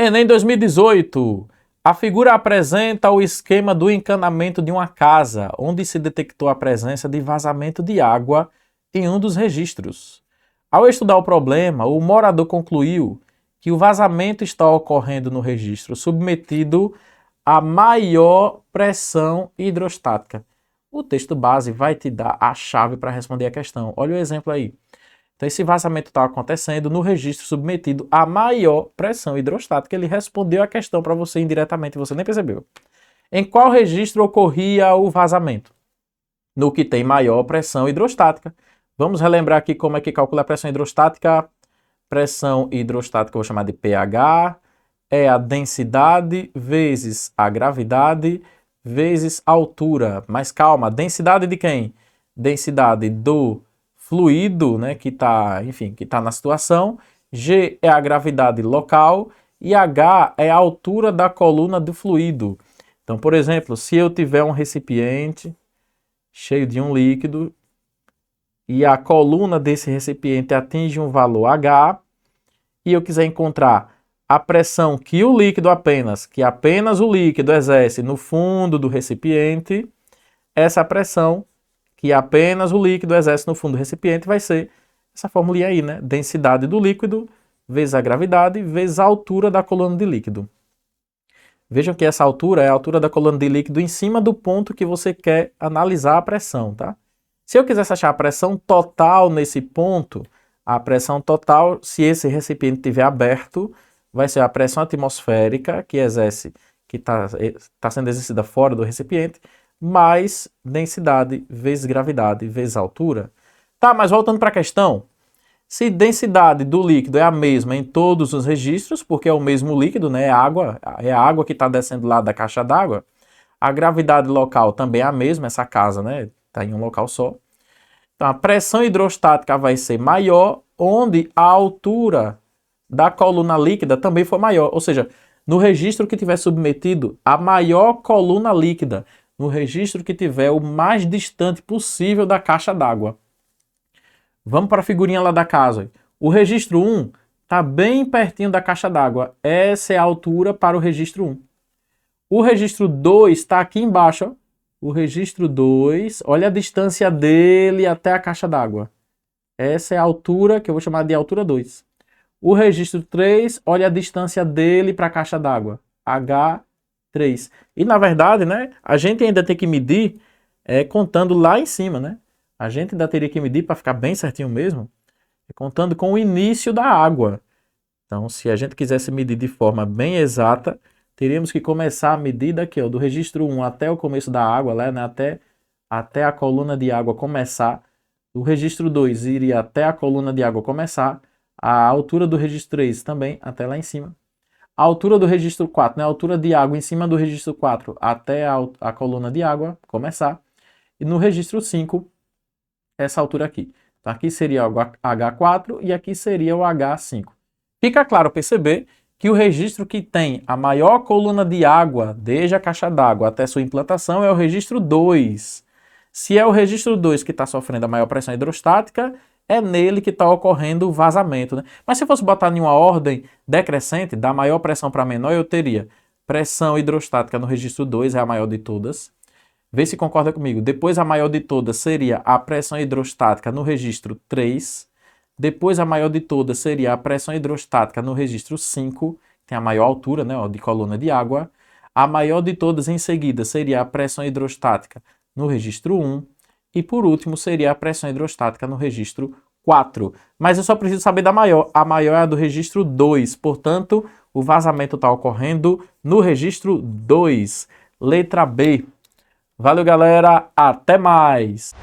Enem 2018. A figura apresenta o esquema do encanamento de uma casa, onde se detectou a presença de vazamento de água em um dos registros. Ao estudar o problema, o morador concluiu que o vazamento está ocorrendo no registro submetido a maior pressão hidrostática. O texto base vai te dar a chave para responder a questão. Olha o exemplo aí. Então, esse vazamento está acontecendo no registro submetido a maior pressão hidrostática. Ele respondeu a questão para você indiretamente, você nem percebeu. Em qual registro ocorria o vazamento? No que tem maior pressão hidrostática. Vamos relembrar aqui como é que calcula a pressão hidrostática. Pressão hidrostática eu vou chamar de pH, é a densidade vezes a gravidade vezes a altura. Mas calma, densidade de quem? Densidade do fluido, né, que está na situação. G é a gravidade local e H é a altura da coluna do fluido. Então, por exemplo, se eu tiver um recipiente cheio de um líquido e a coluna desse recipiente atinge um valor H e eu quiser encontrar a pressão que apenas o líquido exerce no fundo do recipiente, essa pressão que apenas o líquido exerce no fundo do recipiente vai ser essa formulinha aí, né? Densidade do líquido vezes a gravidade vezes a altura da coluna de líquido. Vejam que essa altura é a altura da coluna de líquido em cima do ponto que você quer analisar a pressão, tá? Se eu quisesse achar a pressão total nesse ponto, a pressão total, se esse recipiente estiver aberto, vai ser a pressão atmosférica que está sendo exercida fora do recipiente, mais densidade vezes gravidade vezes altura. Tá, mas voltando para a questão, se densidade do líquido é a mesma em todos os registros, porque é o mesmo líquido, né? É a água que está descendo lá da caixa d'água, a gravidade local também é a mesma, essa casa, né? Está em um local só. Então a pressão hidrostática vai ser maior, onde a altura da coluna líquida também for maior, ou seja, no registro que tiver submetido a maior coluna líquida, no registro que tiver o mais distante possível da caixa d'água. Vamos para a figurinha lá da casa. O registro 1 está bem pertinho da caixa d'água. Essa é a altura para o registro 1. O registro 2 está aqui embaixo. Ó. O registro 2, olha a distância dele até a caixa d'água. Essa é a altura que eu vou chamar de altura 2. O registro 3, olha a distância dele para a caixa d'água. H3. E na verdade, né, a gente ainda tem que medir contando lá em cima, né? A gente ainda teria que medir para ficar bem certinho mesmo, contando com o início da água. Então, se a gente quisesse medir de forma bem exata, teríamos que começar a medir daqui, ó, do registro 1 até o começo da água, né, até a coluna de água começar. O registro 2 iria até a coluna de água começar. A altura do registro 3 também, até lá em cima. A altura do registro 4, né? A altura de água em cima do registro 4 até a coluna de água começar. E no registro 5, essa altura aqui. Então aqui seria o H4 e aqui seria o H5. Fica claro perceber que o registro que tem a maior coluna de água desde a caixa d'água até sua implantação é o registro 2. Se é o registro 2 que está sofrendo a maior pressão hidrostática, é nele que está ocorrendo o vazamento, né? Mas se fosse botar em uma ordem decrescente, da maior pressão para a menor, eu teria pressão hidrostática no registro 2, é a maior de todas. Vê se concorda comigo. Depois a maior de todas seria a pressão hidrostática no registro 3. Depois a maior de todas seria a pressão hidrostática no registro 5, que tem a maior altura, né, ó, de coluna de água. A maior de todas em seguida seria a pressão hidrostática no registro 1. E por último seria a pressão hidrostática no registro 4. Mas eu só preciso saber da maior. A maior é a do registro 2. Portanto, o vazamento está ocorrendo no registro 2. Letra B. Valeu, galera. Até mais.